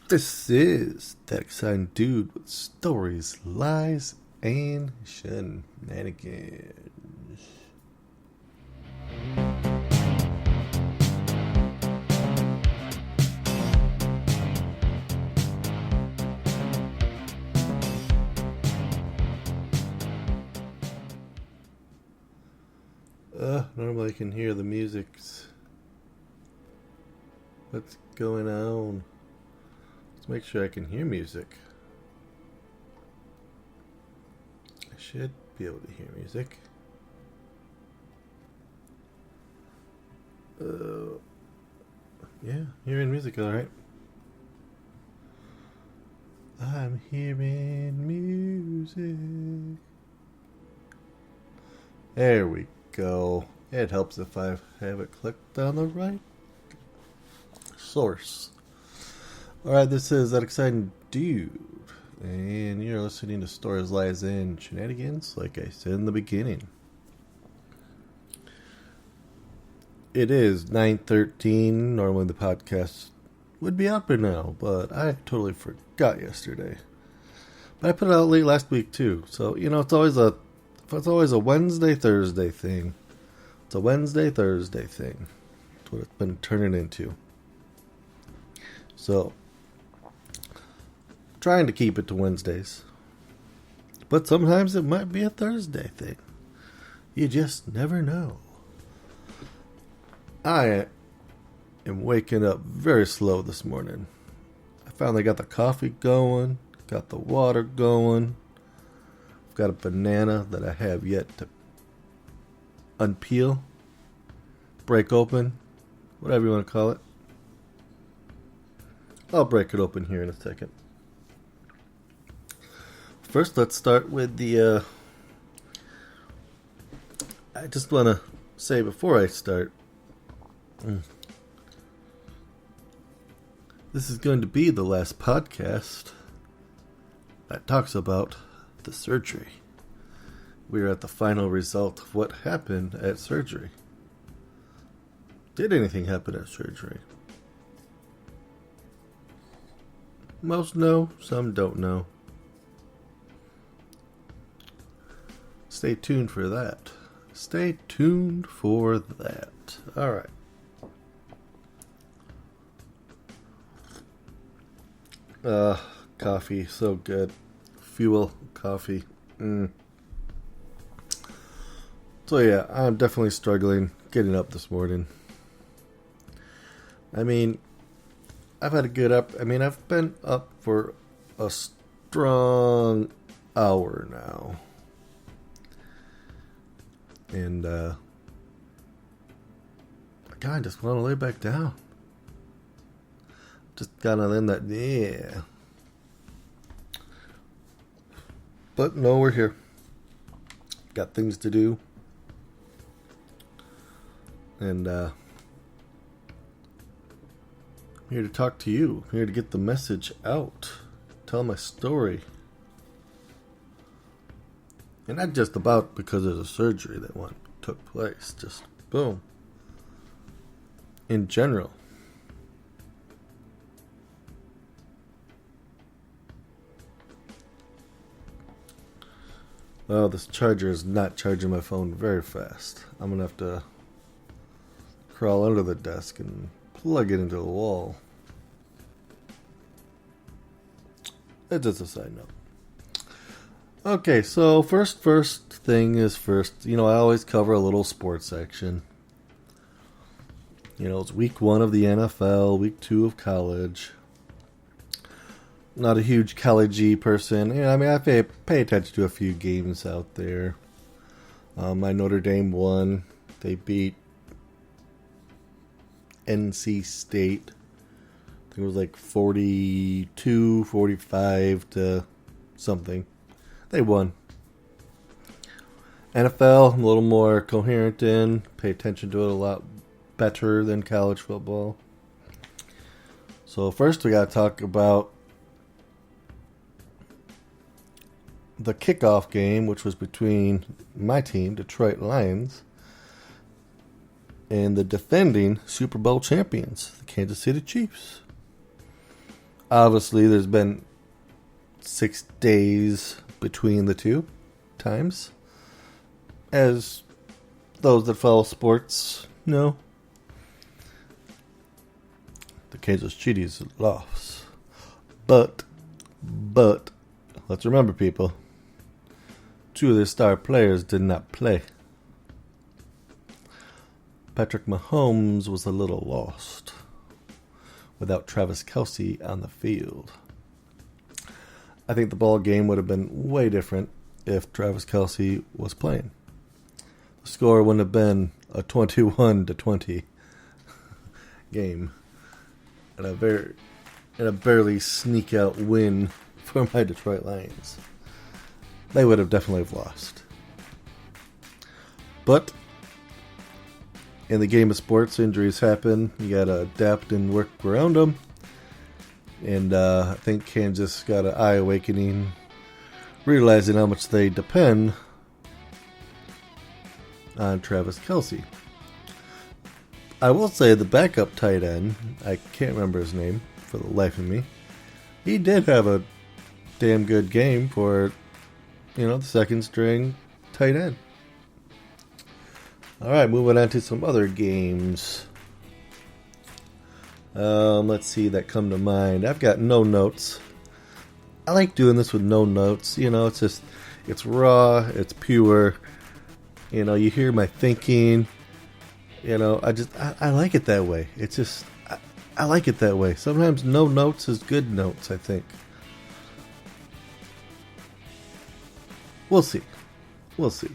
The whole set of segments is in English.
This is that exciting dude with stories, lies, and shenanigans. Normally I can hear the music. What's going on? Let's make sure I can hear music. I should be able to hear music. Yeah, hearing music, alright. I'm hearing music. There we go. It helps if I have it clicked on the right source. Alright, this is that exciting dude. And you're listening to Stories, Lies, and Shenanigans, like I said in the beginning. It is 9:13. Normally the podcast would be out by now, but I totally forgot yesterday. But I put it out late last week too. So, it's always a Wednesday, Thursday thing. It's a Wednesday, Thursday thing. That's what it's been turning into. So, trying to keep it to Wednesdays. But sometimes it might be a Thursday thing. You just never know. I am waking up very slow this morning. I finally got the coffee going, got the water going. I've got a banana that I have yet to unpeel, break open, whatever you want to call it. I'll break it open here in a second. First, let's start with the... I just want to say before I start, this is going to be the last podcast that talks about the surgery. We are at the final result of what happened at surgery. Did anything happen at surgery? Most know, some don't know. Stay tuned for that. Stay tuned for that. Alright. Coffee, so good. Fuel, coffee. So yeah, I'm definitely struggling getting up this morning. I've had a good I've been up for a strong hour now. And, I kind of just want to lay back down. Just kind of in that, yeah. But no, we're here. Got things to do. And, I'm here to talk to you. I'm here to get the message out. Tell my story. And not just about because of the surgery that took place. Just boom. In general. Well, this charger is not charging my phone very fast. I'm going to have to crawl under the desk and plug it into the wall. That's just a side note. Okay, so first thing is first. I always cover a little sports section. It's week 1 of the NFL, week 2 of college. Not a huge college-y person. I pay attention to a few games out there. My Notre Dame won. They beat NC State. I think it was like 42, 45 to something. They won. NFL, I'm a little more coherent in. Pay attention to it a lot better than college football. So first we got to talk about the kickoff game, which was between my team, Detroit Lions, and the defending Super Bowl champions, the Kansas City Chiefs. Obviously, there's been 6 days between the two times. As those that follow sports know, the Kansas Chiefs lost. But, let's remember, people, 2 of their star players did not play. Patrick Mahomes was a little lost without Travis Kelce on the field. I think the ball game would have been way different if Travis Kelce was playing. The score wouldn't have been a 21-20 game and a barely sneak out win for my Detroit Lions. They would have definitely lost. But in the game of sports, injuries happen. You gotta adapt and work around them. And I think Kansas got an eye awakening, realizing how much they depend on Travis Kelce. I will say the backup tight end, I can't remember his name for the life of me. He did have a damn good game for, the second string tight end. Alright, moving on to some other games. Let's see that come to mind. I've got no notes. I like doing this with no notes. It's raw, it's pure. You hear my thinking. I like it that way. It's just, I like it that way. Sometimes no notes is good notes, I think. We'll see. Let's see.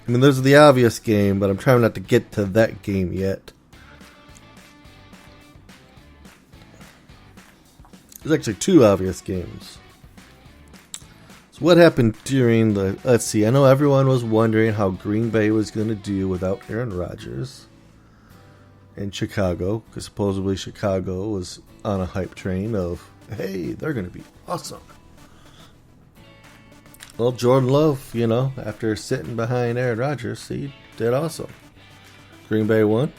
There's the obvious game, but I'm trying not to get to that game yet. There's actually 2 obvious games. So what happened during let's see, I know everyone was wondering how Green Bay was going to do without Aaron Rodgers in Chicago, because supposedly Chicago was on a hype train of, hey, they're going to be awesome. Well, Jordan Love, after sitting behind Aaron Rodgers, he did awesome. Green Bay won.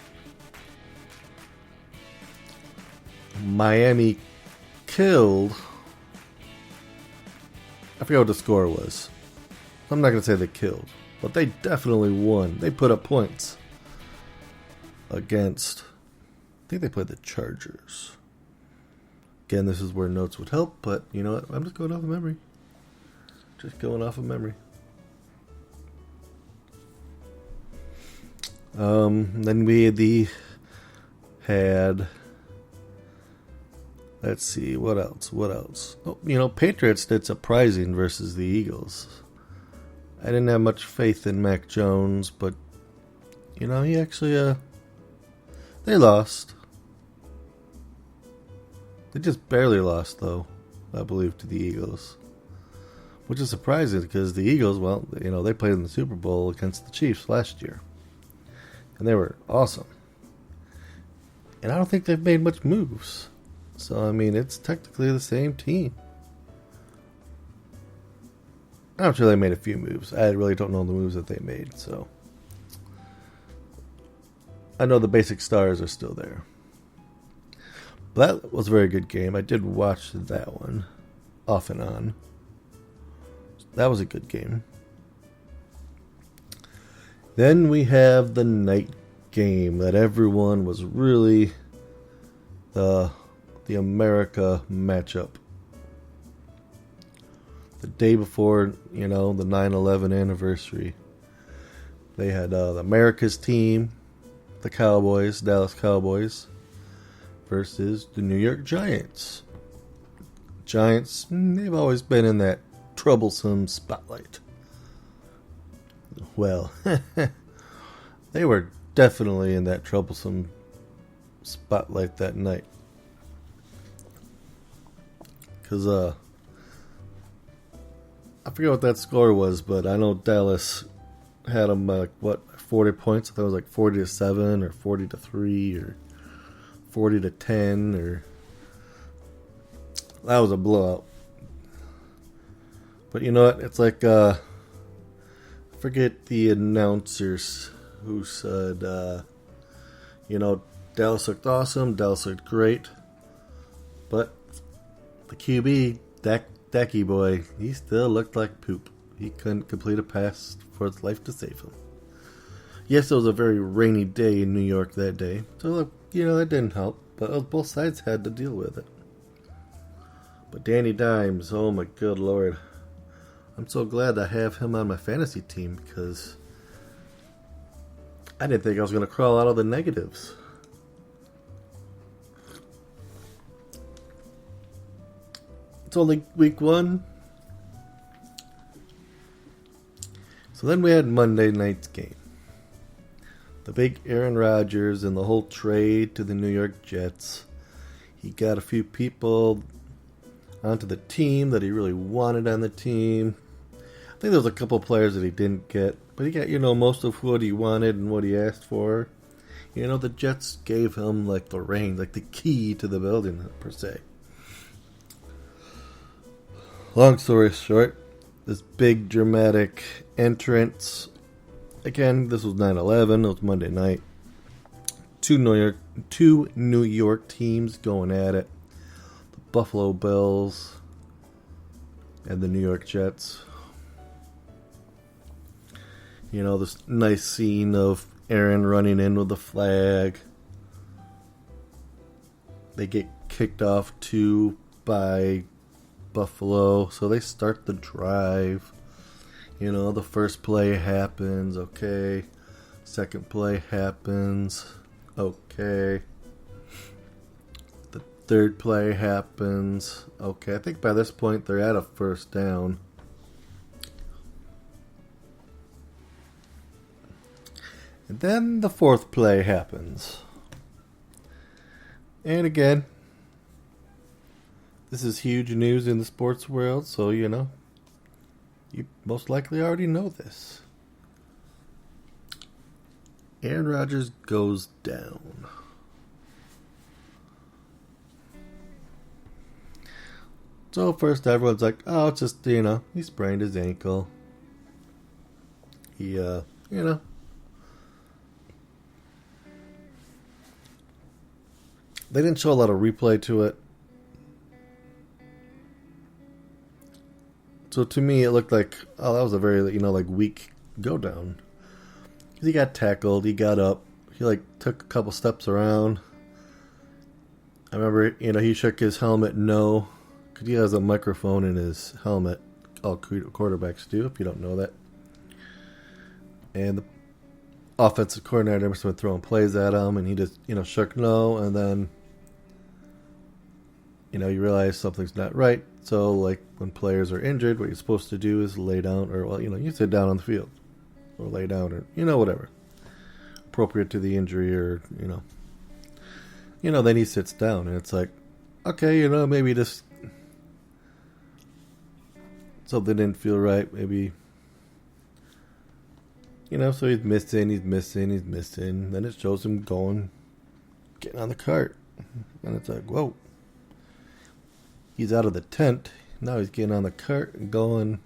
Miami killed. I forget what the score was. I'm not going to say they killed, but they definitely won. They put up points against, I think they played the Chargers. Again, this is where notes would help, but you know what? I'm just going off of memory. Then we had, let's see, what else? Oh, Patriots did surprising versus the Eagles. I didn't have much faith in Mac Jones, but, he actually, they lost. They just barely lost, though, I believe, to the Eagles. Which is surprising because the Eagles, well, they played in the Super Bowl against the Chiefs last year. And they were awesome. And I don't think they've made much moves. So, it's technically the same team. I'm sure they made a few moves. I really don't know the moves that they made, so. I know the basic stars are still there. But that was a very good game. I did watch that one off and on. That was a good game. Then we have the night game that everyone was really the America matchup. The day before, the 9/11 anniversary. They had the America's team, the Cowboys, Dallas Cowboys, versus the New York Giants. Giants, they've always been in that troublesome spotlight. Well, they were definitely in that troublesome spotlight that night. Because, I forget what that score was, but I know Dallas had them, 40 points? I thought it was 40-7 or 40-3 or 40-10 or... That was a blowout. But you know what? It's like, I forget the announcers who said, Dallas looked awesome. Dallas looked great. But the QB, Dacky boy, he still looked like poop. He couldn't complete a pass for his life to save him. Yes, it was a very rainy day in New York that day. So, that didn't help. But both sides had to deal with it. But Danny Dimes, oh my good lord. I'm so glad I have him on my fantasy team because I didn't think I was going to crawl out of the negatives. It's only week 1. So then we had Monday night's game. The big Aaron Rodgers and the whole trade to the New York Jets. He got a few people onto the team that he really wanted on the team. I think there was a couple players that he didn't get, but he got, most of what he wanted and what he asked for. The Jets gave him the reins, the key to the building per se. Long story short, this big dramatic entrance. Again, this was 9/11. It was Monday night. Two New York teams going at it. The Buffalo Bills and the New York Jets. This nice scene of Aaron running in with the flag. They get kicked off 2 by Buffalo, so they start the drive. The first play happens, okay. Second play happens, okay. The third play happens, okay. I think by this point they're at a first down. And then the fourth play happens. And again, this is huge news in the sports world, so you most likely already know this. Aaron Rodgers goes down. So first everyone's like, oh, it's just, he sprained his ankle. He, They didn't show a lot of replay to it. So to me, it looked like, oh, that was a very, weak go down. He got tackled, he got up, he, took a couple steps around. I remember, he shook his helmet no, because he has a microphone in his helmet. All quarterbacks do, if you don't know that. And the offensive coordinator must have been throwing plays at him, and he just, shook no, and then, you realize something's not right. So, when players are injured, what you're supposed to do is lay down, or, you sit down on the field. Or lay down, or, whatever. Appropriate to the injury, or, then he sits down, and it's like, okay, maybe just something didn't feel right, maybe, so he's missing. Then it shows him getting on the cart. And it's like, whoa. He's out of the tent. Now he's getting on the cart and going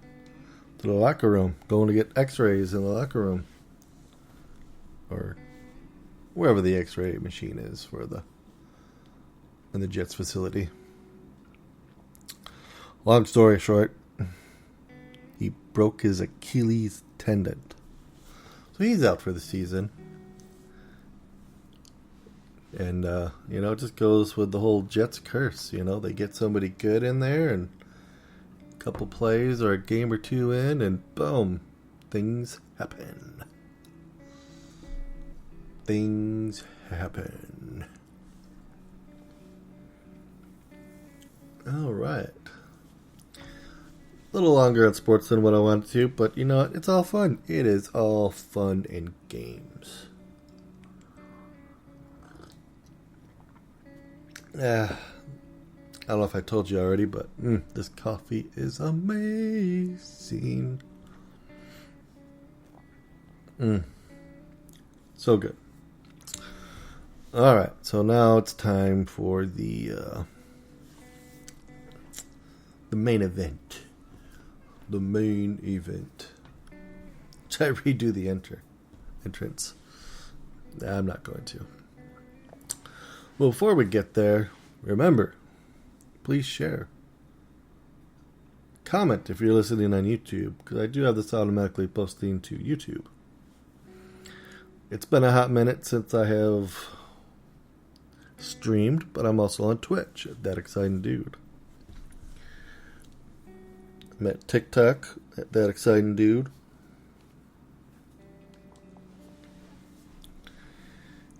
to the locker room. Going to get x-rays in the locker room. Or wherever the x-ray machine is in the Jets facility. Long story short, he broke his Achilles tendon. So he's out for the season. And, it just goes with the whole Jets curse. They get somebody good in there, and a couple plays or a game or two in, and boom, things happen. Things happen. All right. A little longer on sports than what I wanted to, but you know what? It's all fun. It is all fun and games. I don't know if I told you already, but this coffee is amazing. So good. Alright, so now it's time for the main event. The main event. Should I redo the entrance? Nah, I'm not going to. Well, before we get there, remember, please share. Comment if you're listening on YouTube, because I do have this automatically posting to YouTube. It's been a hot minute since I have streamed, but I'm also on Twitch at That Exciting Dude. I'm at TikTok at That Exciting Dude.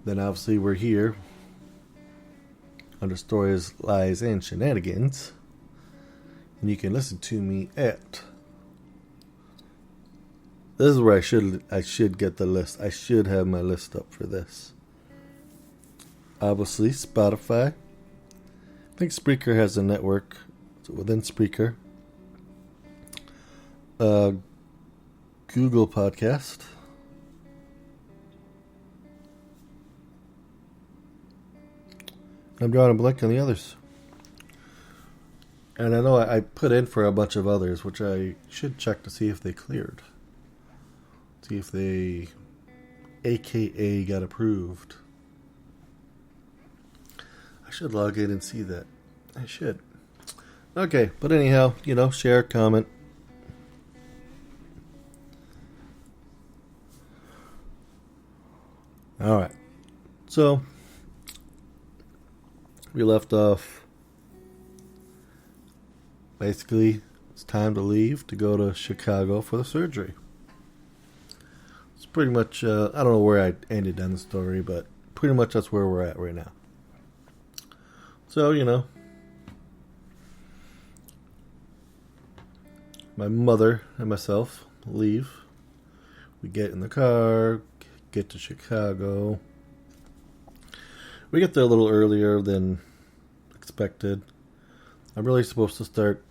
Then obviously we're here under Stories, Lies, and Shenanigans. And you can listen to me at... This is where I should get the list. I should have my list up for this. Obviously, Spotify. I think Spreaker has a network. So within Spreaker. Google Podcast. I'm drawing a blank on the others. And I know I put in for a bunch of others, which I should check to see if they cleared. See if they AKA got approved. I should log in and see that. I should. Okay, but anyhow, share, comment. Alright. So, we left off. Basically, it's time to leave to go to Chicago for the surgery. It's pretty much, I don't know where I ended on the story, but pretty much that's where we're at right now. So, my mother and myself leave. We get in the car, get to Chicago. We get there a little earlier than expected. I'm really supposed to start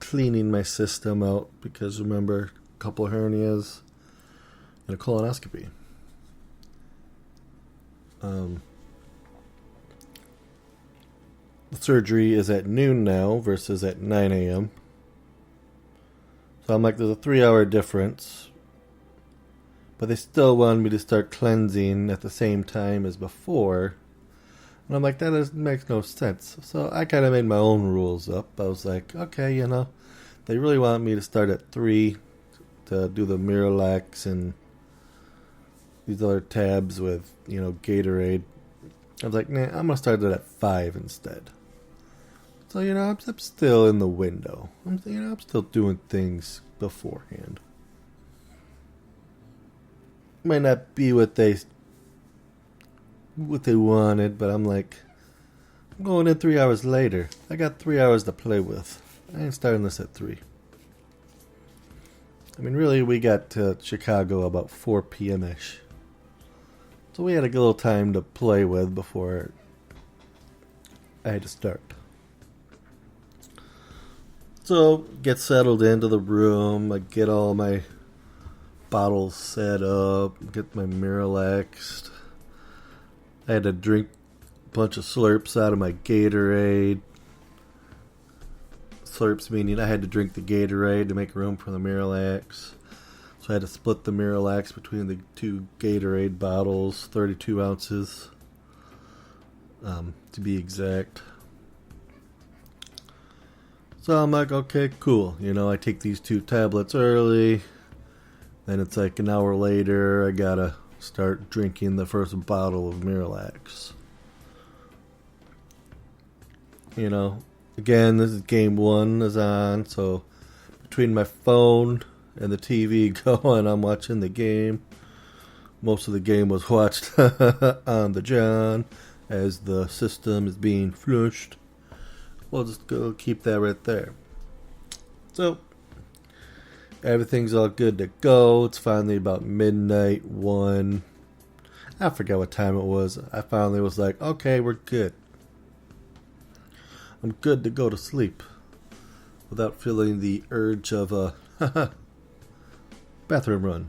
cleaning my system out because, remember, a couple of hernias and a colonoscopy. The surgery is at noon now versus at 9 a.m. So I'm like, there's a 3-hour difference. But they still wanted me to start cleansing at the same time as before. And I'm like, that makes no sense. So I kind of made my own rules up. I was like, okay, they really want me to start at 3 to do the Miralax and these other tabs with, Gatorade. I was like, nah, I'm going to start it at 5 instead. So, I'm still in the window. I'm still doing things beforehand. Might not be what they wanted, but I'm like, I'm going in 3 hours later. I got 3 hours to play with. I ain't starting this at 3. I mean, really, we got to Chicago about 4 p.m.-ish. So we had a little time to play with before I had to start. So, get settled into the room. I get all my bottles set up. Get my Miralax. I had to drink a bunch of slurps out of my Gatorade. Slurps meaning I had to drink the Gatorade to make room for the Miralax. So I had to split the Miralax between the 2 Gatorade bottles, 32 ounces to be exact. So I'm like, okay, cool. I take these 2 tablets early. Then it's like an hour later, I gotta start drinking the first bottle of Miralax. Again, this is game 1 is on, so between my phone and the TV going, I'm watching the game. Most of the game was watched on the John as the system is being flushed. We'll just go keep that right there. So, everything's all good to go. It's finally about midnight, 1. I forget what time it was. I finally was like, okay, we're good. I'm good to go to sleep without feeling the urge of a bathroom run.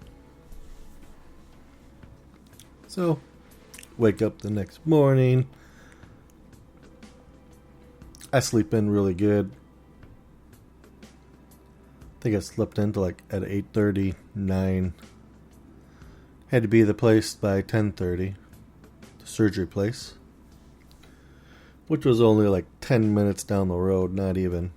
So, wake up the next morning. I sleep in really good. I think I slept into like at 8:30, 9. Had to be at the place by 10:30. The surgery place. which was only like 10 minutes down the road, not even.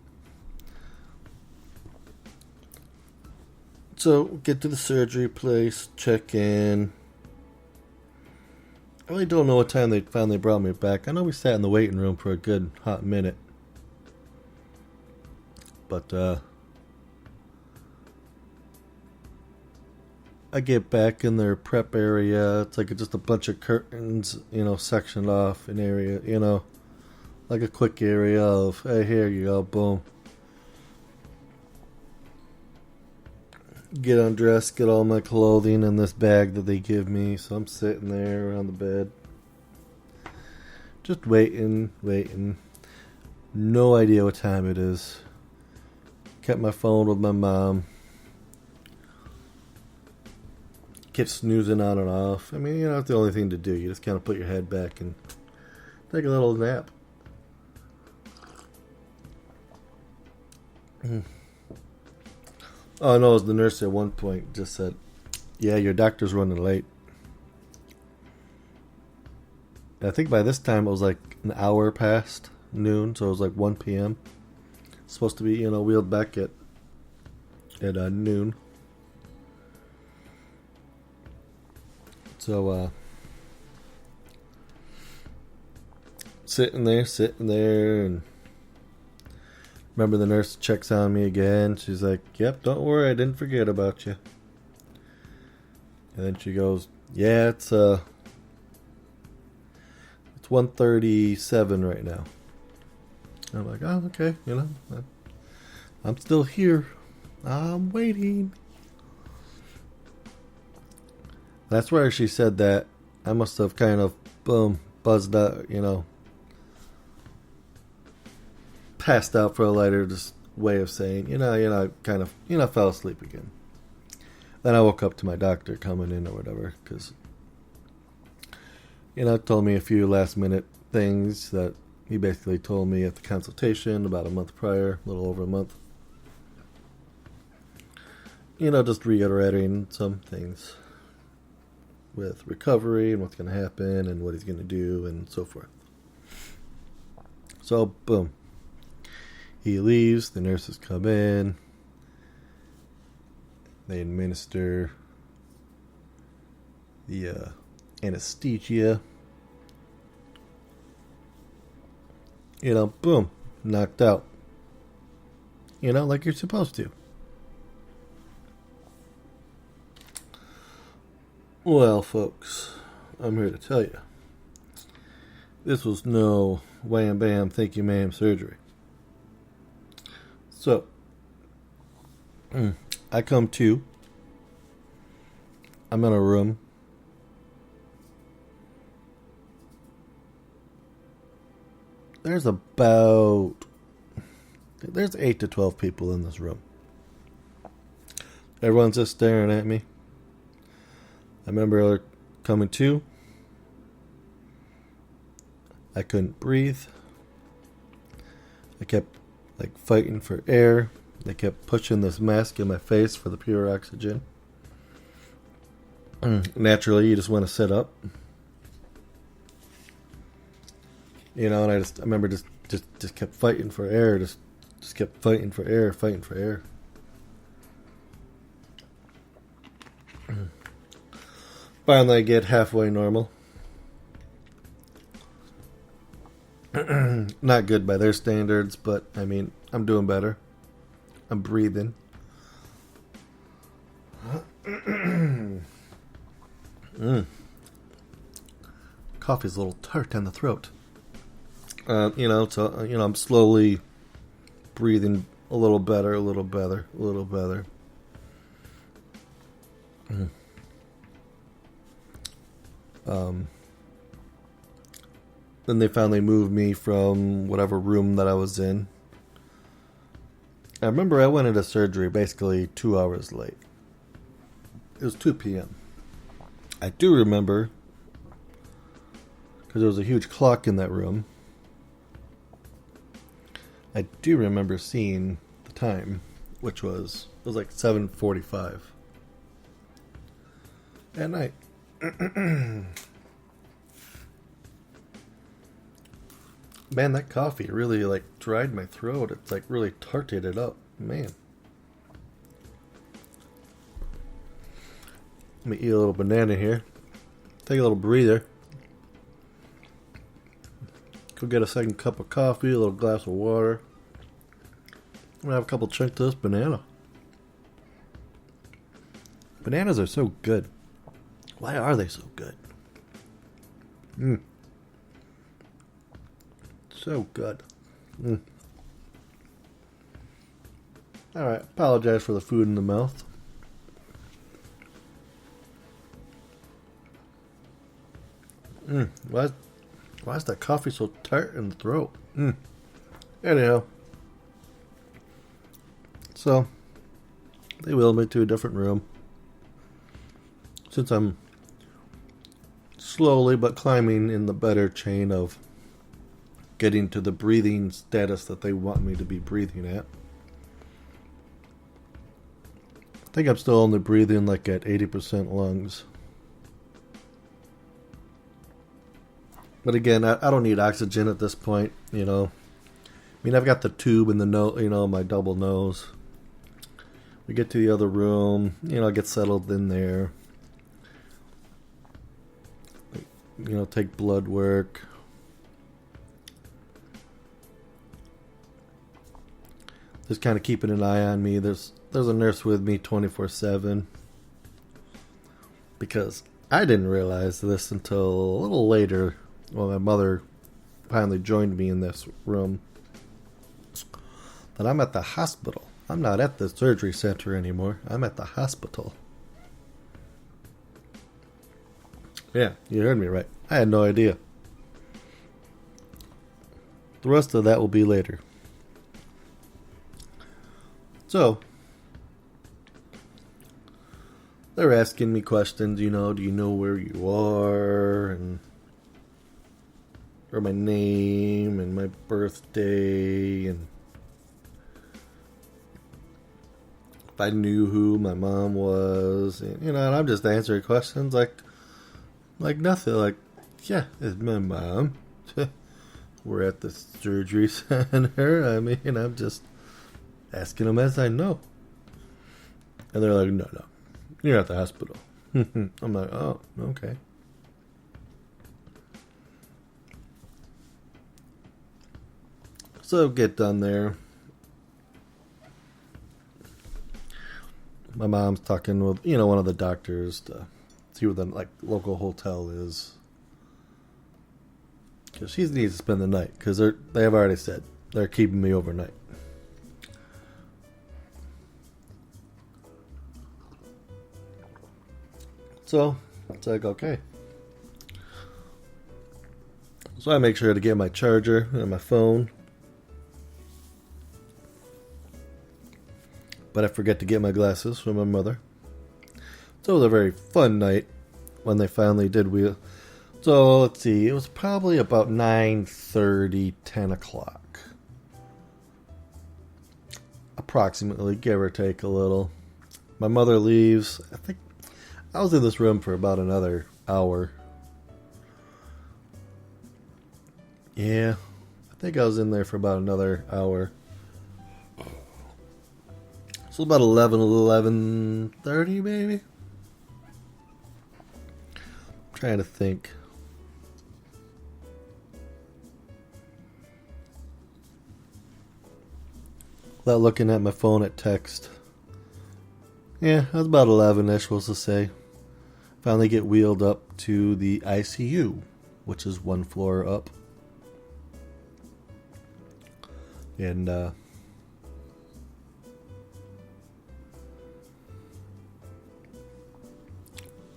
So, get to the surgery place, check in. I really don't know what time they finally brought me back. I know we sat in the waiting room for a good hot minute. But, I get back in their prep area. It's like just a bunch of curtains, sectioned off an area, like a quick area of, hey, here you go, boom. Get undressed, get all my clothing in this bag that they give me. So I'm sitting there on the bed, just waiting. No idea what time it is. Kept my phone with my mom. Kept snoozing on and off. I mean, that's the only thing to do. You just kind of put your head back and take a little nap. Oh no, the nurse at one point just said, yeah, your doctor's running late. And I think by this time it was like an hour past noon, so it was like 1 p.m. It's supposed to be, wheeled back at noon. So, sitting there, and remember the nurse checks on me again. She's like, yep, don't worry, I didn't forget about you. And then she goes, yeah, it's 1:37 right now. And I'm like, oh, okay, I'm still here. I'm waiting. That's where she said that. I must have kind of, buzzed out, passed out for a lighter just way of saying, kind of, fell asleep again. Then I woke up to my doctor coming in or whatever, because, told me a few last minute things that he basically told me at the consultation about a month prior, a little over a month. Just reiterating some things with recovery and what's going to happen and what he's going to do and so forth. So, boom. He leaves, the nurses come in, they administer the anesthesia. Boom, knocked out. Like you're supposed to. Well, folks, I'm here to tell you, this was no wham bam thank you ma'am surgery. So, I come to, I'm in a room. There's 8 to 12 people in this room. Everyone's just staring at me. I remember coming to. I couldn't breathe. I kept fighting for air. They kept pushing this mask in my face for the pure oxygen. Naturally, you just want to sit up. And I remember just kept fighting for air. Just kept fighting for air. Finally, I get halfway normal. Not good by their standards, but I mean, I'm doing better. I'm breathing. Coffee's a little tart on the throat. I'm slowly breathing a little better. Then they finally moved me from whatever room that I was in. I remember I went into surgery basically 2 hours late. It was 2 p.m. I do remember, because there was a huge clock in that room, I do remember seeing the time, which was, it was like 7:45 at night. Man, that coffee really like dried my throat. It's like really tarted it up. Man. Let me eat a little banana here. Take a little breather. Go get a second cup of coffee, a little glass of water. I'm gonna have a couple chunks of this banana. Bananas are so good. Why are they so good? So good. Alright, apologize for the food in the mouth. Why is that coffee so tart in the throat? Anyhow. So, they wheeled me to a different room. Since I'm slowly but climbing in the better chain of getting to the breathing status that they want me to be breathing at. I think I'm still only breathing like at 80% lungs. But again, I don't need oxygen at this point, you know. I mean, I've got the tube in the nose, you know, my double nose. We get to the other room, you know, get settled in there. You know, take blood work. Just kind of keeping an eye on me. There's a nurse with me 24/7. Because I didn't realize this until a little later. Well, my mother finally joined me in this room. That I'm at the hospital. I'm not at the surgery center anymore. I'm at the hospital. Yeah, you heard me right. I had no idea. The rest of that will be later. So, they're asking me questions, you know, do you know where you are, and or my name and my birthday, and if I knew who my mom was, and, you know, and I'm just answering questions like nothing, like, yeah, it's my mom. We're at the surgery center. I mean, I'm just asking them as I know. And they're like, no, you're at the hospital. I'm like, oh, okay. So get done there. My mom's talking with, you know, one of the doctors to see where the like local hotel is. Because she needs to spend the night. Because they have already said they're keeping me overnight. So, it's like, okay. So I make sure to get my charger and my phone. But I forget to get my glasses from my mother. So it was a very fun night when they finally did wheel. So, let's see. It was probably about 9:30, 10 o'clock. Approximately, give or take a little. My mother leaves. I think I was in this room for about another hour. Yeah, I think I was in there for about another hour. So about 11:30 maybe? I'm trying to think. Without looking at my phone at text. Yeah, that was about 11-ish, was to say. Finally get wheeled up to the ICU, which is one floor up. And,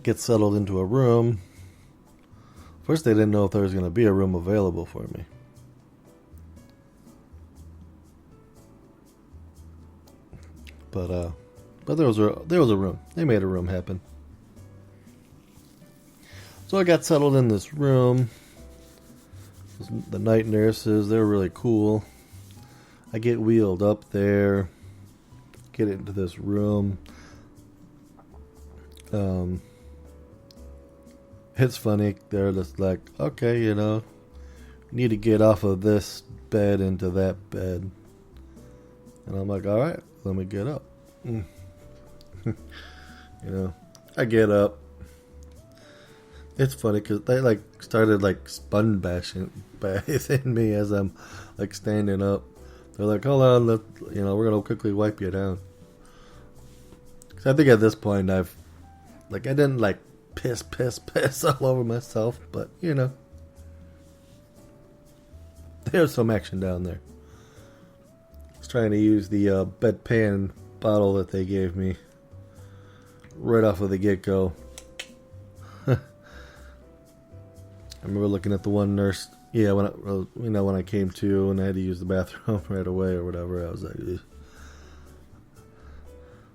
get settled into a room. First, they didn't know if there was going to be a room available for me. But there was a room. They made a room happen. So I got settled in this room. The night nurses, they're really cool. I get wheeled up there. Get into this room. It's funny. They're just like, okay, you know, you need to get off of this bed into that bed. And I'm like, all right, let me get up. I get up. It's funny because they started sponge bathing me as I'm standing up. They're like, hold on, we're gonna quickly wipe you down. Cause I think at this point I didn't piss all over myself, but there's some action down there. I was trying to use the bedpan bottle that they gave me right off of the get-go. I remember looking at the one nurse. Yeah, when I came to and I had to use the bathroom right away or whatever, I was like, ugh.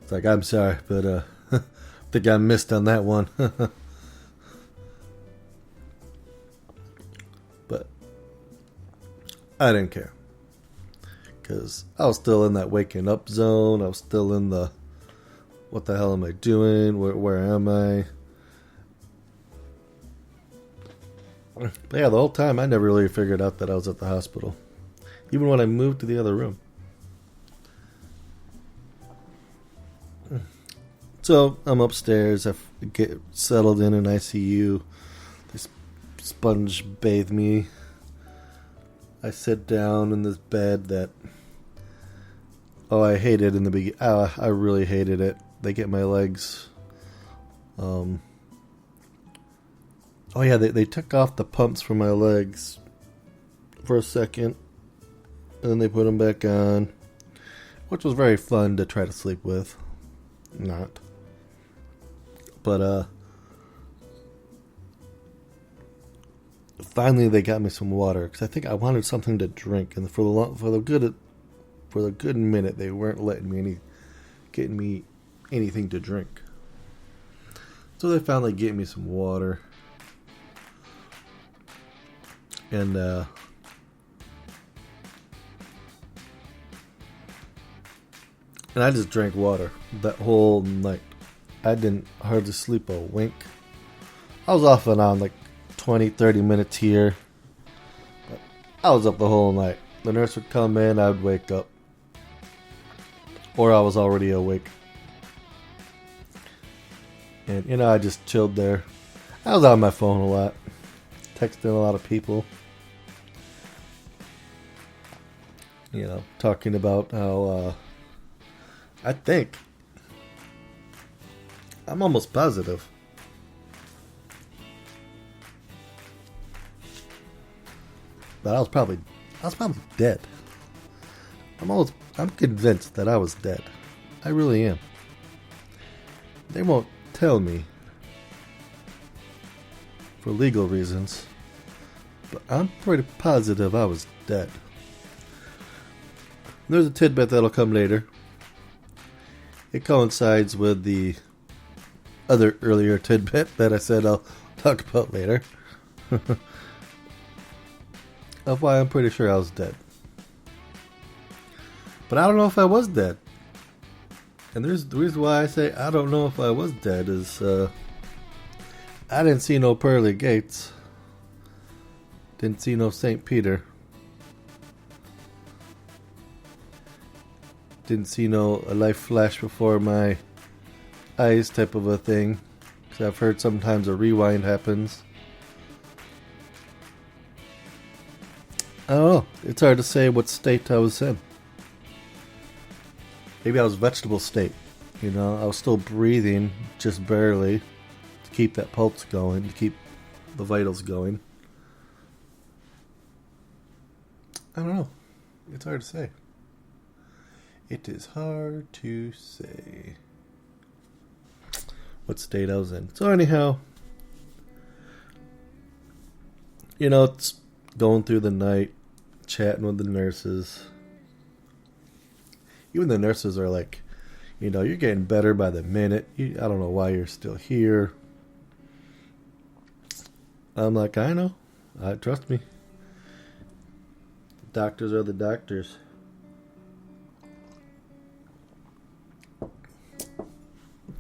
It's like, I'm sorry, but I think I missed on that one. But I didn't care. Because I was still in that waking up zone. I was still in the, what the hell am I doing? Where am I? But yeah, the whole time I never really figured out that I was at the hospital. Even when I moved to the other room. So I'm upstairs. I get settled in an ICU. They sponge bathe me. I sit down in this bed that... Oh, I hated in the beginning. I really hated it. They get my legs... Oh yeah, they took off the pumps from my legs for a second, and then they put them back on, which was very fun to try to sleep with. Not. But finally they got me some water because I think I wanted something to drink, and for the good minute they weren't letting getting me anything to drink. So they finally gave me some water. And I just drank water that whole night. I didn't hardly sleep a wink. I was off and on 20, 30 minutes here. But I was up the whole night. The nurse would come in, I would wake up. Or I was already awake. And, I just chilled there. I was on my phone a lot. Texting a lot of people. Talking about how I think I'm almost positive that I was probably dead. I'm convinced that I was dead. I really am. They won't tell me for legal reasons, but I'm pretty positive I was dead. There's a tidbit that'll come later. It coincides with the other earlier tidbit that I said I'll talk about later. Of why I'm pretty sure I was dead. But I don't know if I was dead. And the reason why I say I don't know if I was dead is I didn't see no pearly gates. Didn't see no St. Peter. Didn't see a life flash before my eyes type of a thing. Because I've heard sometimes a rewind happens. I don't know. It's hard to say what state I was in. Maybe I was vegetable state. I was still breathing, just barely, to keep that pulse going, to keep the vitals going. I don't know. It's hard to say. It is hard to say what state I was in. So anyhow, it's going through the night, chatting with the nurses. Even the nurses are like, you're getting better by the minute. I don't know why you're still here. I'm like, I know. Trust me. Doctors are the doctors.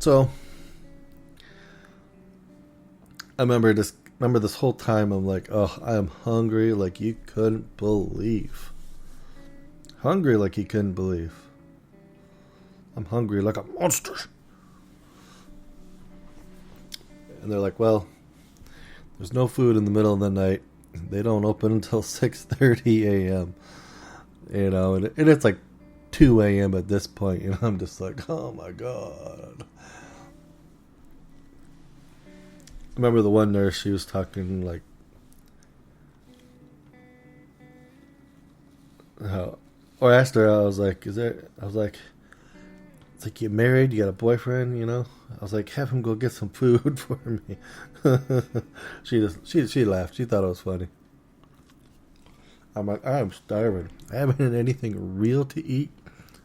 So, I remember this remember this whole time I'm like, oh, I am hungry like you couldn't believe. Hungry like you couldn't believe. I'm hungry like a monster. And they're like, well, there's no food in the middle of the night. They don't open until 6:30 a.m. You know, and it's like 2 a.m. at this point. You know, I'm just like, oh my god. I remember the one nurse, she was talking like, or I asked her, I was like, it's like, you married, you got a boyfriend, you know? I was like, have him go get some food for me. She laughed. She thought it was funny. I'm like, I'm starving. I haven't had anything real to eat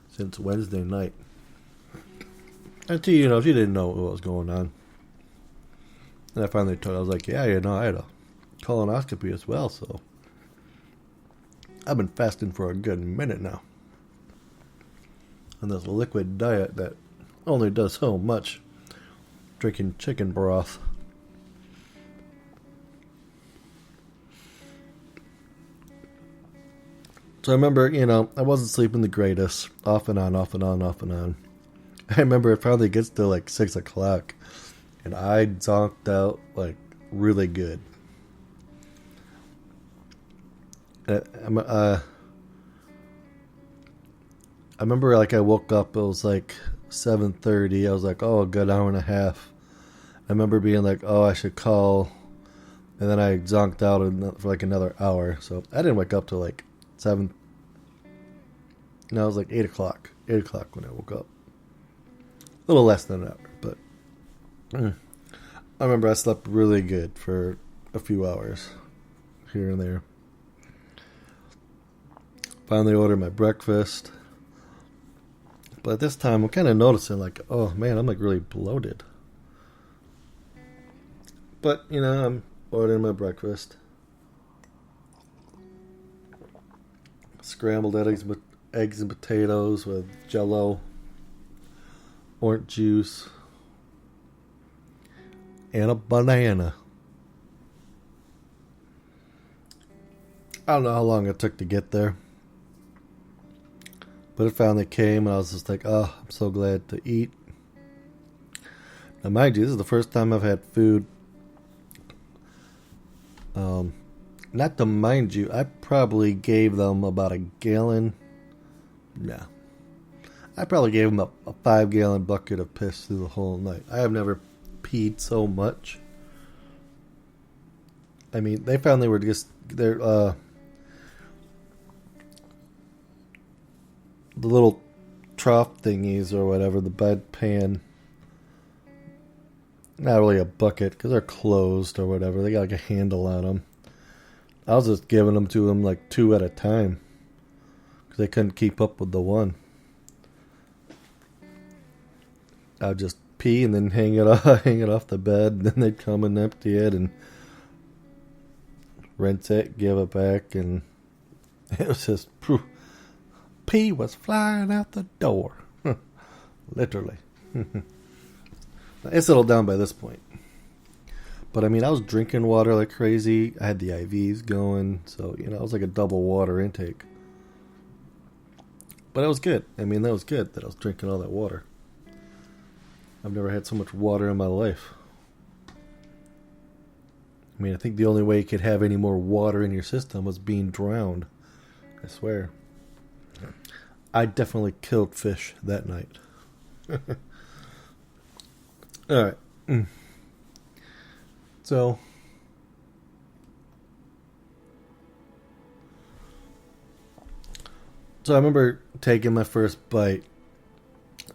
since Wednesday night. And she, you know, she didn't know what was going on. And I finally told her, I was like, yeah, you know, I had a colonoscopy as well, so I've been fasting for a good minute now. On this liquid diet that only does so much. Drinking chicken broth. So I remember, you know, I wasn't sleeping the greatest. Off and on, off and on, off and on. I remember it finally gets to like 6 o'clock. And I zonked out like really good. I remember like I woke up, it was like 7:30. I was like, oh, a good hour and a half. I remember being like, oh, I should call. And then I zonked out for like another hour. So I didn't wake up till like 7. No, it was like 8 o'clock. 8 o'clock when I woke up. A little less than an hour, but I remember I slept really good for a few hours here and there. Finally ordered my breakfast. But this time I'm kind of noticing like, oh man, I'm like really bloated. But, you know, I'm ordering my breakfast. Scrambled eggs and potatoes with Jell-O, orange juice, and a banana. I don't know how long it took to get there. But it finally came, and I was just like, oh, I'm so glad to eat. Now, mind you, this is the first time I've had food. Not to mind you, I probably gave them about a gallon. No. I probably gave them a 5-gallon bucket of piss through the whole night. I have never peed so much. I mean, they found they were just, they're, the little trough thingies or whatever, the bedpan. Not really a bucket because they're closed or whatever. They got like a handle on them. I was just giving them to them like 2 at a time because they couldn't keep up with the one. I would just pee and then hang it off the bed. And then they'd come and empty it and rinse it, give it back, and it was just pee was flying out the door, literally. It settled down by this point. But I mean, I was drinking water like crazy. I had the IVs going, so you know, it was like a double water intake. But it was good. I mean, that was good that I was drinking all that water. I've never had so much water in my life. I mean, I think the only way you could have any more water in your system was being drowned. I swear. I definitely killed fish that night. Alright. So I remember taking my first bite,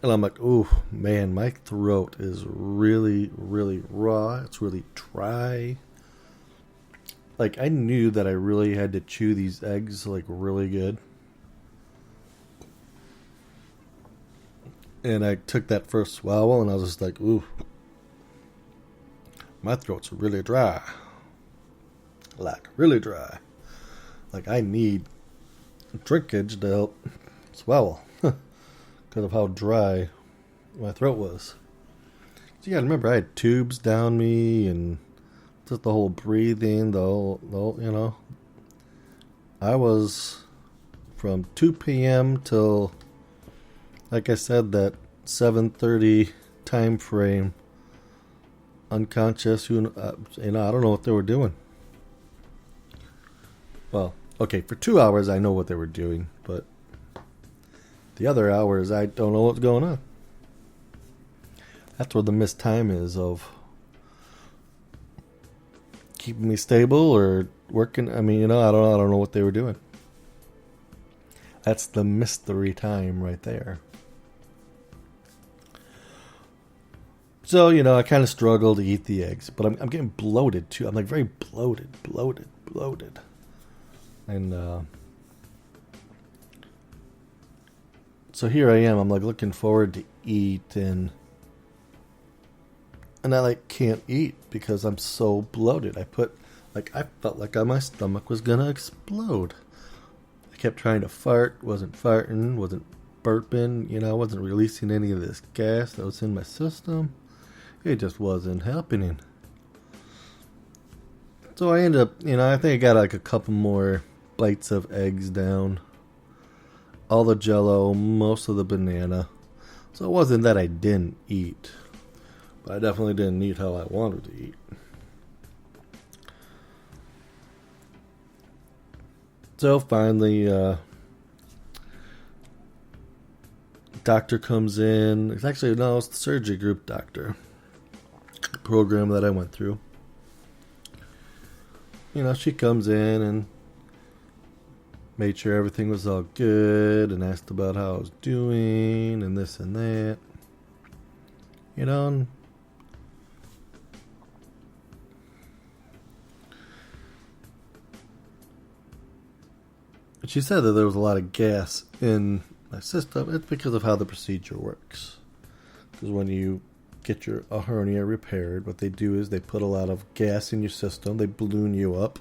and I'm like, ooh, man, my throat is really, really raw. It's really dry. Like, I knew that I really had to chew these eggs, like, really good. And I took that first swallow, and I was just like, ooh, my throat's really dry. Like, really dry. Like, I need drinkage to help swallow. Because of how dry my throat was. So you gotta remember, I had tubes down me and just the whole breathing, I was from 2 p.m. till, like I said, that 7:30 time frame, unconscious. I don't know what they were doing. Well, okay, for 2 hours I know what they were doing, but the other hours I don't know what's going on. That's where the missed time is of keeping me stable or working. I mean, I don't know what they were doing. That's the mystery time right there. So, I kind of struggle to eat the eggs, but I'm getting bloated too. I'm like very bloated. And so here I am. I'm like looking forward to eat, and I like can't eat because I'm so bloated. I felt like my stomach was gonna explode. I kept trying to fart, wasn't farting, wasn't burping, wasn't releasing any of this gas that was in my system. It just wasn't happening. So I ended up, I think I got like a couple more bites of eggs down. All the Jell-O, most of the banana. So it wasn't that I didn't eat, but I definitely didn't eat how I wanted to eat. So finally, doctor comes in. It's the surgery group doctor program that I went through. She comes in and made sure everything was all good and asked about how I was doing and this and that. And she said that there was a lot of gas in my system. It's because of how the procedure works. Because when you get a hernia repaired, what they do is they put a lot of gas in your system. They balloon you up,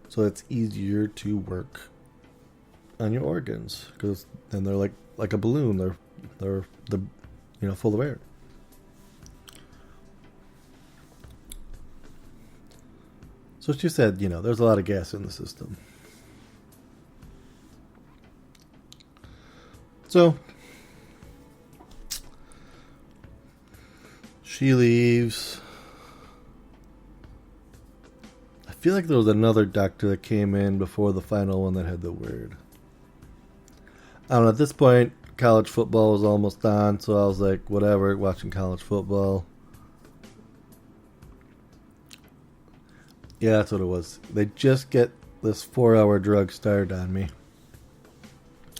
so it's easier to work on your organs. Because then they're like a balloon. They're full of air. So she said, there's a lot of gas in the system. So she leaves. I feel like there was another doctor that came in before the final one that had the word. I don't know, at this point, college football was almost on, so I was like, whatever, watching college football. Yeah, that's what it was. They just get this 4-hour drug started on me.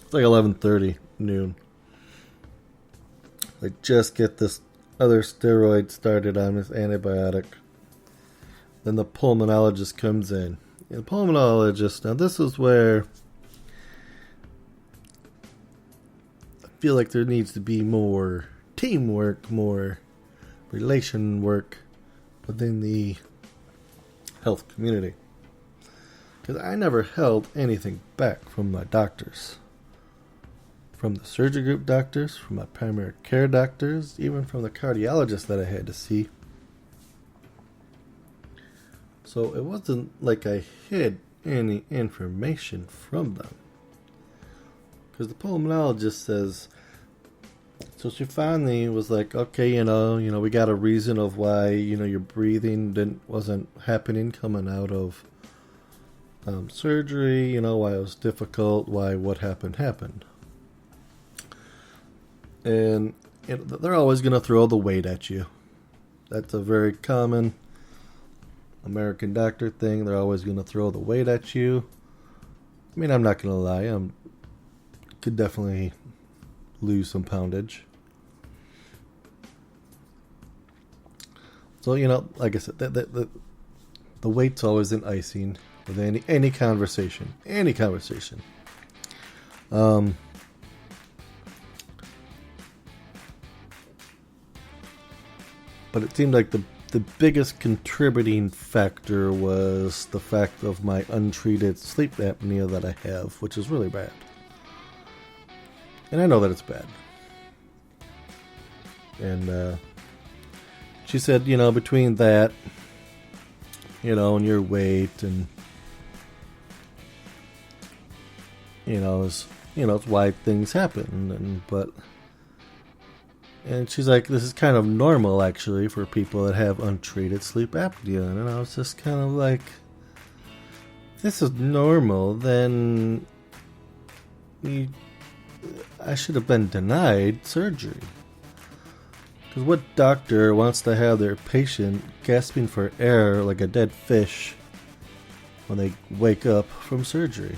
It's like 11:30, noon. They just get this other steroid started on this antibiotic. Then the pulmonologist comes in. The pulmonologist, now this is where I feel like there needs to be more teamwork, more relation work within the health community. Because I never held anything back from my doctors. From the surgery group doctors, from my primary care doctors, even from the cardiologist that I had to see. So it wasn't like I hid any information from them. Because the pulmonologist says, so she finally was like, okay, we got a reason of why, your breathing wasn't happening coming out of surgery, why it was difficult, why what happened. And they're always going to throw the weight at you. That's a very common American doctor thing. They're always going to throw the weight at you. I mean, I'm not going to lie. I could definitely lose some poundage. So, like I said, the weight's always an icing with any conversation. Any conversation. But it seemed like the biggest contributing factor was the fact of my untreated sleep apnea that I have, which is really bad. And I know that it's bad. And she said, between that and your weight, and it's why things happen, and she's like, this is kind of normal actually for people that have untreated sleep apnea, and I was just kind of like, if this is normal, then I should have been denied surgery. Because what doctor wants to have their patient gasping for air like a dead fish when they wake up from surgery?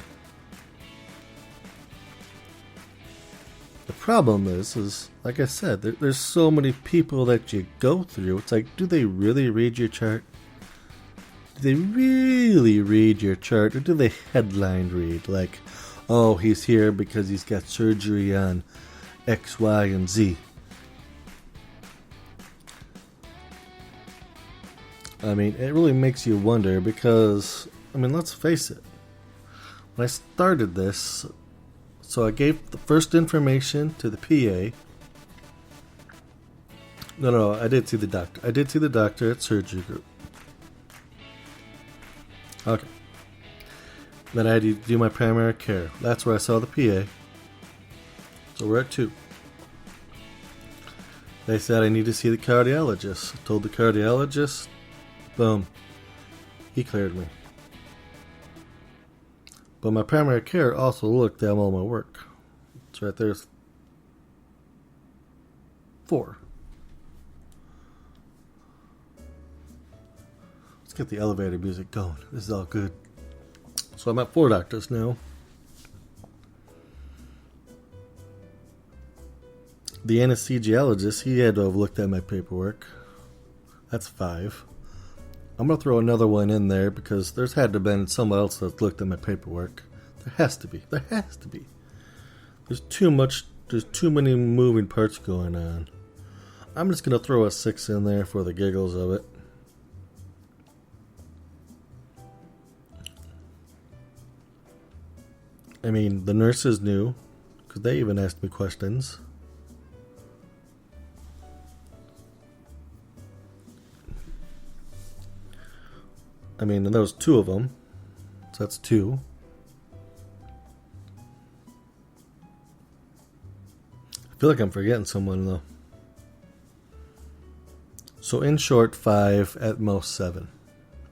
The problem is like I said, there's so many people that you go through. It's like, do they really read your chart? Do they really read your chart? Or do they headline read? Like, oh, he's here because he's got surgery on X, Y, and Z. I mean, it really makes you wonder because, I mean, let's face it. When I started this, so I gave the first information to the PA. No, I did see the doctor. I did see the doctor at Surgery Group. Okay. Then I had to do my primary care. That's where I saw the PA. So we're at 2. They said I need to see the cardiologist. I told the cardiologist. Boom. He cleared me. But my primary care also looked at all my work. It's right there. 4. Let's get the elevator music going. This is all good. So I'm at 4 doctors now. The anesthesiologist, he had to have looked at my paperwork. That's 5. I'm going to throw another one in there because there's had to have been someone else that's looked at my paperwork. There has to be. There's too many moving parts going on. I'm just going to throw a 6 in there for the giggles of it. I mean, the nurses knew because they even asked me questions. I mean, and there was 2 of them, so that's 2. I feel like I'm forgetting someone, though. So in short, 5, at most 7.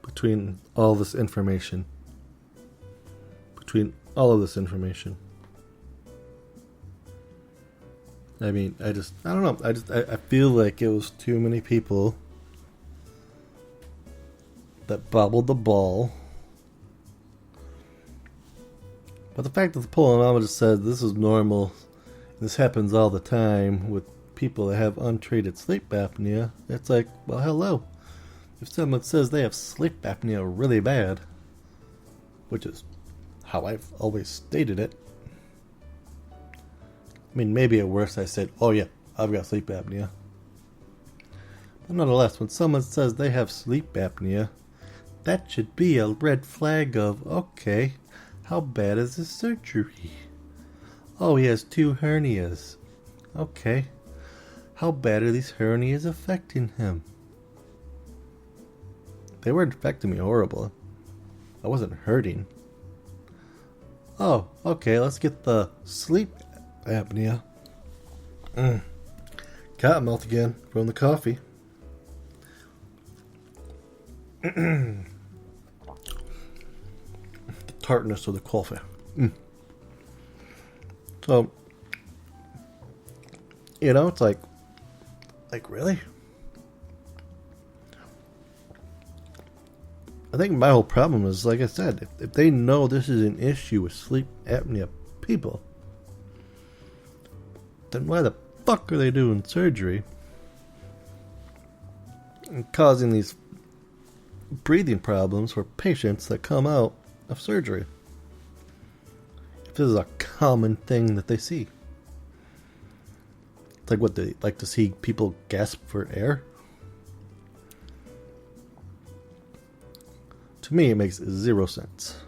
Between all this information. I mean, I don't know. I feel like it was too many people that bobbled the ball. But the fact that the pulmonologist said this is normal, this happens all the time with people that have untreated sleep apnea, it's like, well, hello. If someone says they have sleep apnea really bad, which is how I've always stated it. I mean, maybe at worst I said, oh yeah, I've got sleep apnea. But nonetheless, when someone says they have sleep apnea, that should be a red flag of, okay, how bad is his surgery? Oh, he has 2 hernias. Okay. How bad are these hernias affecting him? They weren't affecting me horrible. I wasn't hurting. Oh, okay, let's get the sleep apnea. Cotton mouth again from the coffee. The tartness of the coffee. So, it's like really? I think my whole problem is, like I said, if they know this is an issue with sleep apnea people, then why the fuck are they doing surgery and causing these breathing problems for patients that come out of surgery? If this is a common thing that they see. It's like what they like to see people gasp for air. To me, it makes 0 sense.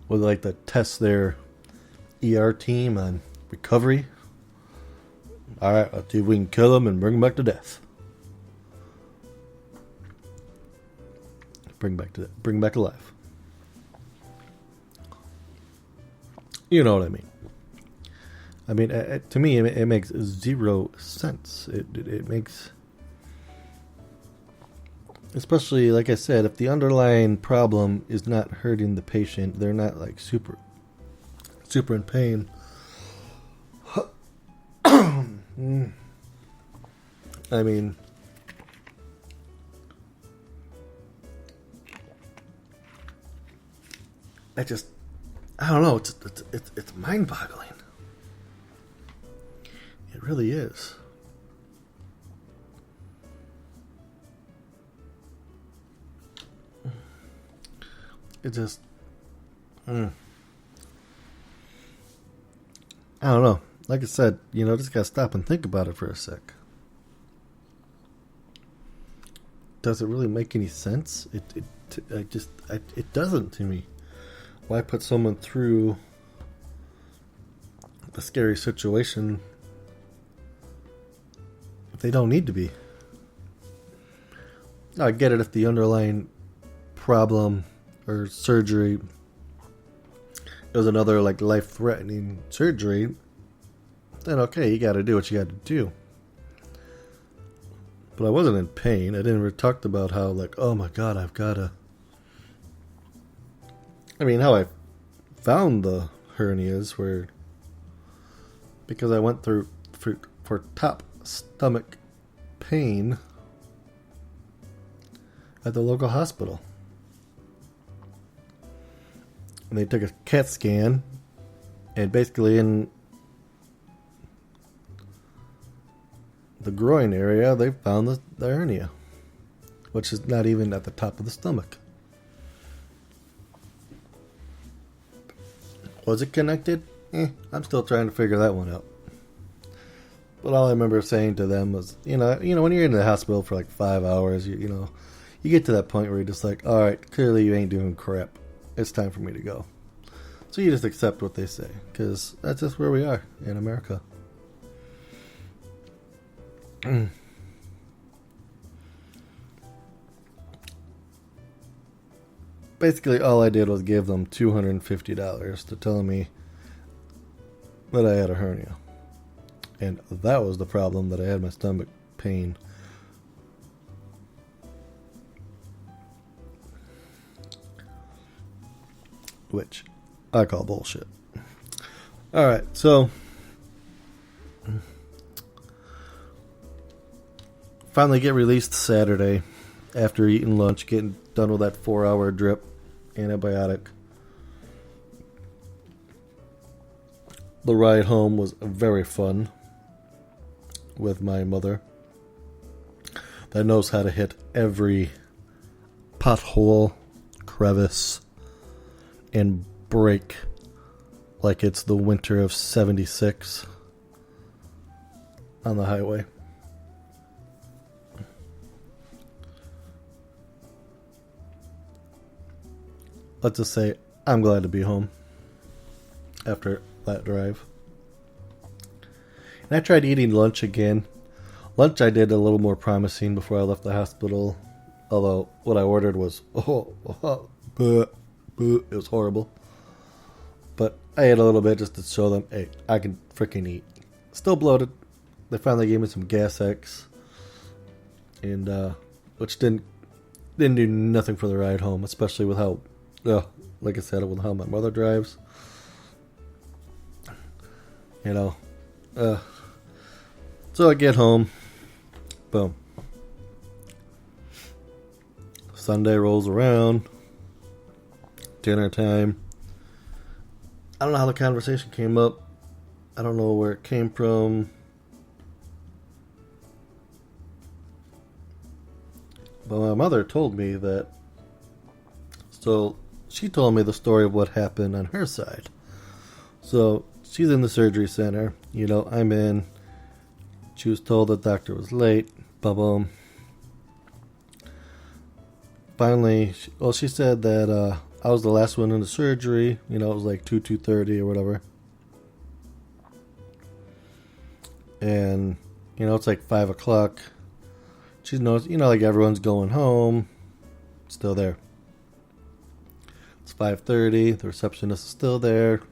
Would they like to test their ER team on recovery? Alright, let's see if we can kill them and bring them back to death. bring back to life. You know what I mean? I mean, to me, it makes zero sense. It makes, especially like I said, if the underlying problem is not hurting the patient, they're not like super in pain. I mean, I don't know. It's mind-boggling. It really is. It just, I don't know. Like I said, just gotta stop and think about it for a sec. Does it really make any sense? It doesn't to me. Why put someone through a scary situation if they don't need to be? I get it if the underlying problem or surgery is another like life-threatening surgery, then okay, you got to do what you got to do. But I wasn't in pain. I didn't talk about how like, oh my God, I've got to. I mean, how I found the hernias were because I went through for top stomach pain at the local hospital. And they took a CAT scan, and basically in the groin area, they found the hernia, which is not even at the top of the stomach. Was it connected? I'm still trying to figure that one out. But all I remember saying to them was, when you're in the hospital for like 5 hours, you get to that point where you're just like, all right, clearly you ain't doing crap. It's time for me to go. So you just accept what they say, because that's just where we are in America. Basically, all I did was give them $250 to tell me that I had a hernia. And that was the problem, that I had my stomach pain. Which I call bullshit. Alright, so finally get released Saturday after eating lunch, getting done with that 4-hour drip antibiotic. The ride home was very fun with my mother that knows how to hit every pothole, crevice, and brake like it's the winter of 76 on the highway. Let's just say I'm glad to be home after that drive. And I tried eating lunch again. Lunch I did a little more promising before I left the hospital, although what I ordered was it was horrible. But I ate a little bit just to show them, hey, I can freaking eat. Still bloated. They finally gave me some Gas X, and which didn't do nothing for the ride home, especially with how, like I said, with how my mother drives. So I get home. Boom. Sunday rolls around. Dinner time. I don't know how the conversation came up. I don't know where it came from. But my mother told me that. So she told me the story of what happened on her side. So she's in the surgery center. I'm in. She was told the doctor was late. Boom. Finally, she said that I was the last one in the surgery. It was like 2:30 or whatever. And, it's like 5 o'clock. She knows, like everyone's going home. Still there. 5:30. The receptionist is still there.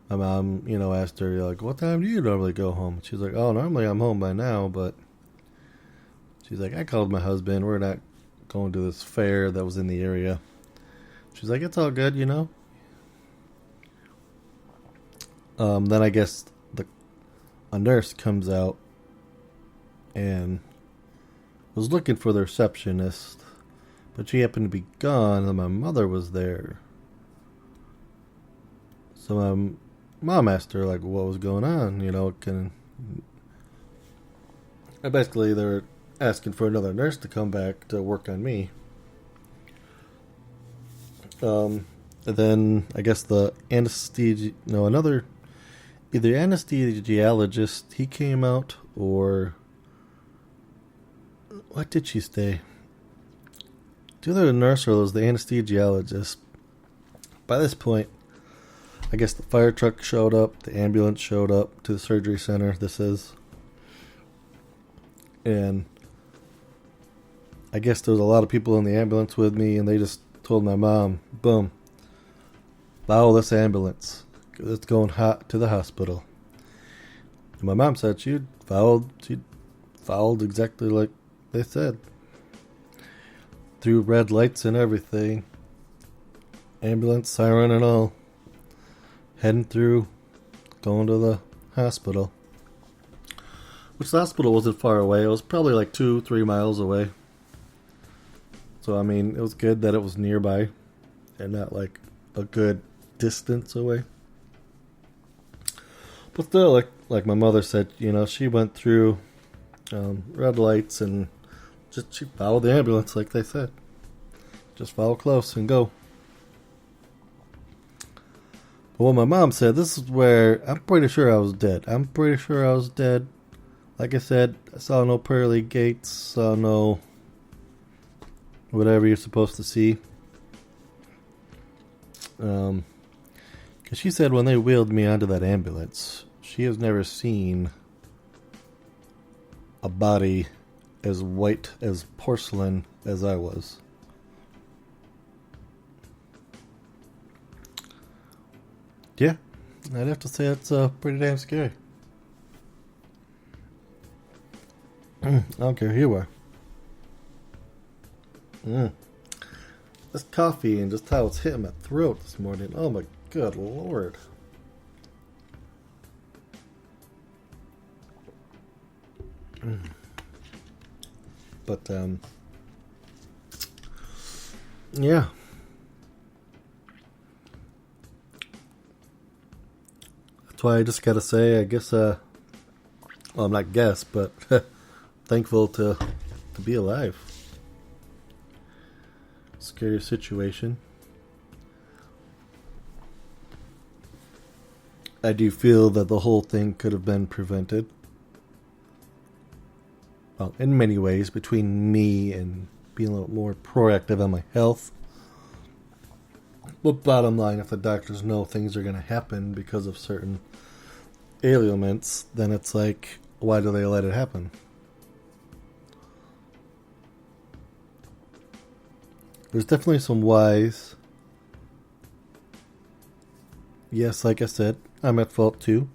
My mom, asked her, like, what time do you normally go home? She's like, oh, normally I'm home by now, but she's like, I called my husband. We're not going to this fair that was in the area. She's like, it's all good, Then I guess a nurse comes out and was looking for the receptionist, but she happened to be gone, and my mother was there. So my mom asked her, like, what was going on, and basically they were asking for another nurse to come back to work on me. And then I guess either anesthesiologist, he came out, or what did she say? It's either the nurse or it was the anesthesiologist. By this point, I guess the fire truck showed up, the ambulance showed up to the surgery center, this is. And I guess there was a lot of people in the ambulance with me, and they just told my mom, boom, follow this ambulance. It's going hot to the hospital. And my mom said she followed exactly like they said. Through red lights and everything. Ambulance, siren and all. Heading through, going to the hospital. Which the hospital wasn't far away. It was probably like 2-3 miles away. So, it was good that it was nearby. And not like a good distance away. But still, like my mother said, she went through red lights and she followed the ambulance like they said. Just follow close and go. But what my mom said, this is where I'm pretty sure I was dead. Like I said, I saw no pearly gates, saw no whatever you're supposed to see. Because she said when they wheeled me onto that ambulance, she has never seen a body as white as porcelain as I was. Yeah, I'd have to say it's pretty damn scary. I don't care who you are. This coffee and just how it's hitting my throat this morning. Oh my good lord. But, yeah. That's why I just gotta say, I guess, well, I'm not guess, but thankful to be alive. Scary situation. I do feel that the whole thing could have been prevented. Well, in many ways, between me and being a little more proactive on my health. But bottom line, if the doctors know things are going to happen because of certain ailments, then it's like, why do they let it happen? There's definitely some whys. Yes, like I said, I'm at fault too.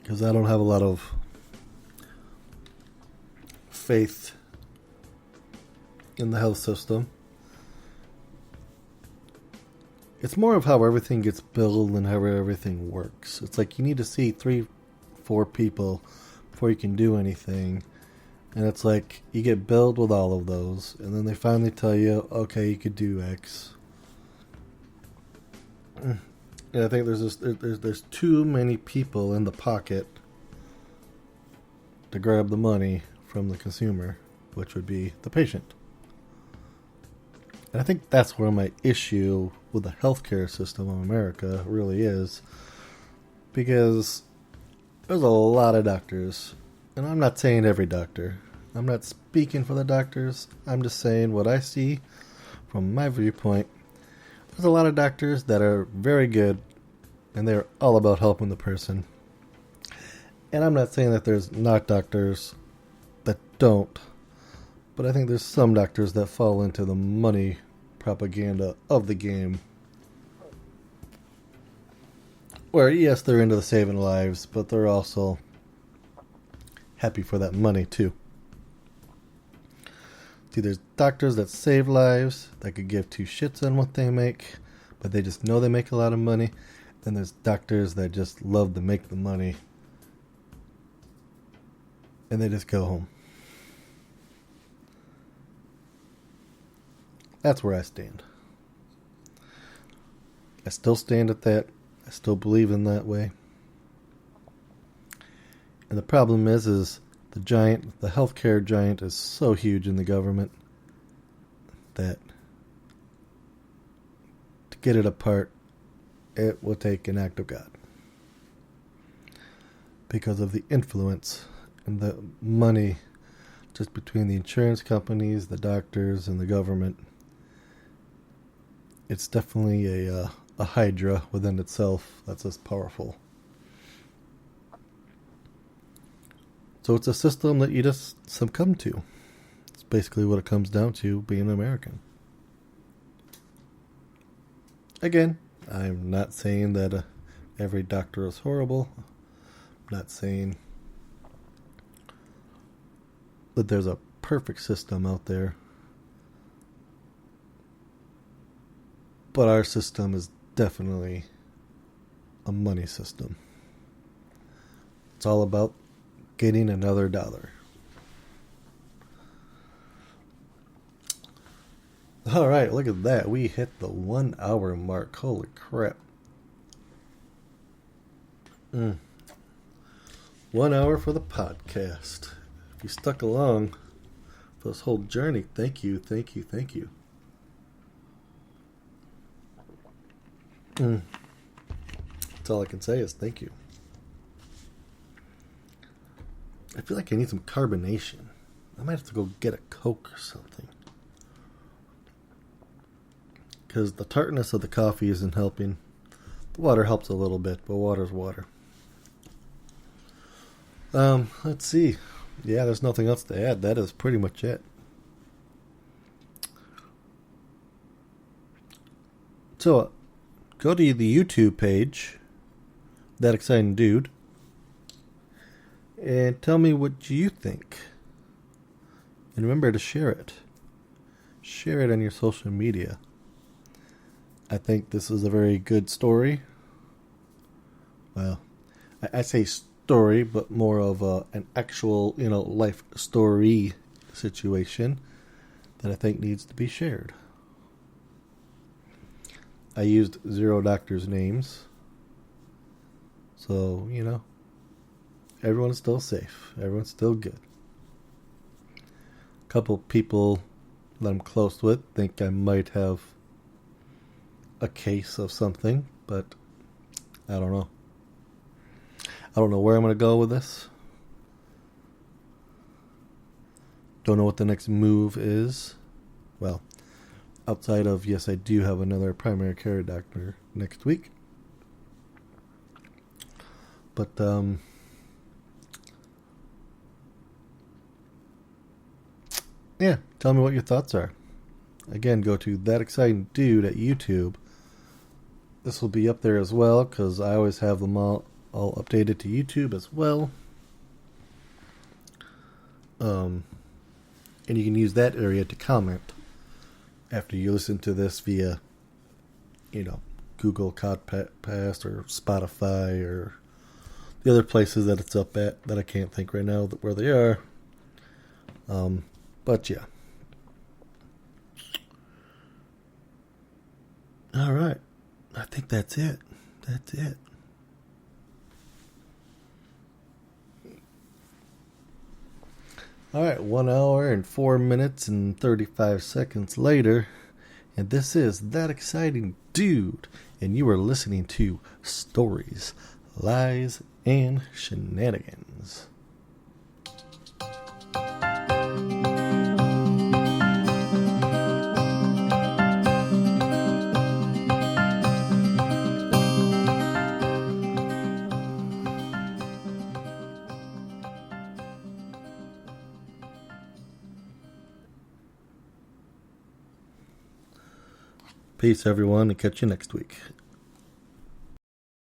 Because I don't have a lot of faith in the health system. It's more of how everything gets billed and how everything works. It's like you need to see 3-4 people before you can do anything. And it's like you get billed with all of those, and then they finally tell you, okay, you could do X. And I think there's too many people in the pocket to grab the money from the consumer, which would be the patient. And I think that's where my issue with the healthcare system of America really is. Because there's a lot of doctors. And I'm not saying every doctor. I'm not speaking for the doctors. I'm just saying what I see from my viewpoint. There's a lot of doctors that are very good. And they're all about helping the person. And I'm not saying that there's not doctors that don't. But I think there's some doctors that fall into the money propaganda of the game. Where, yes, they're into the saving lives, but they're also happy for that money, too. See, there's doctors that save lives, that could give two shits on what they make, but they just know they make a lot of money. Then there's doctors that just love to make the money, and they just go home. That's where I stand. I still stand at that. I still believe in that way. And the problem is the healthcare giant is so huge in the government that to get it apart, it will take an act of God. Because of the influence and the money just between the insurance companies, the doctors, and the government. It's definitely a hydra within itself that's as powerful. So it's a system that you just succumb to. It's basically what it comes down to, being an American. Again, I'm not saying that every doctor is horrible. I'm not saying that there's a perfect system out there. But our system is definitely a money system. It's all about getting another dollar. Alright, look at that. We hit the 1 hour mark. Holy crap. 1 hour for the podcast. If you stuck along for this whole journey, thank you. That's all I can say is thank you. I feel like I need some carbonation. I might have to go get a Coke or something. Because the tartness of the coffee isn't helping. The water helps a little bit, but water's water. Let's see. Yeah, there's nothing else to add. That is pretty much it. So, go to the YouTube page, That Exciting Dude, and tell me what you think. And remember to share it. Share it on your social media. I think this is a very good story. Well, I say story, but more of an actual, life story situation that I think needs to be shared. I used 0 doctors' names. So, everyone's still safe. Everyone's still good. A couple people that I'm close with think I might have a case of something, but I don't know. I don't know where I'm going to go with this. Don't know what the next move is. Well, outside of, yes, I do have another primary care doctor next week. But, yeah, tell me what your thoughts are. Again, go to That Exciting Dude at YouTube. This will be up there as well, because I always have them all updated to YouTube as well. And you can use that area to comment after you listen to this via, Google Podcast or Spotify or the other places that it's up at that I can't think right now where they are. But yeah. All right. I think that's it. All right, 1 hour and 4 minutes and 35 seconds later, and this is That Exciting Dude, and you are listening to Stories, Lies, and Shenanigans. Peace, everyone, and catch you next week.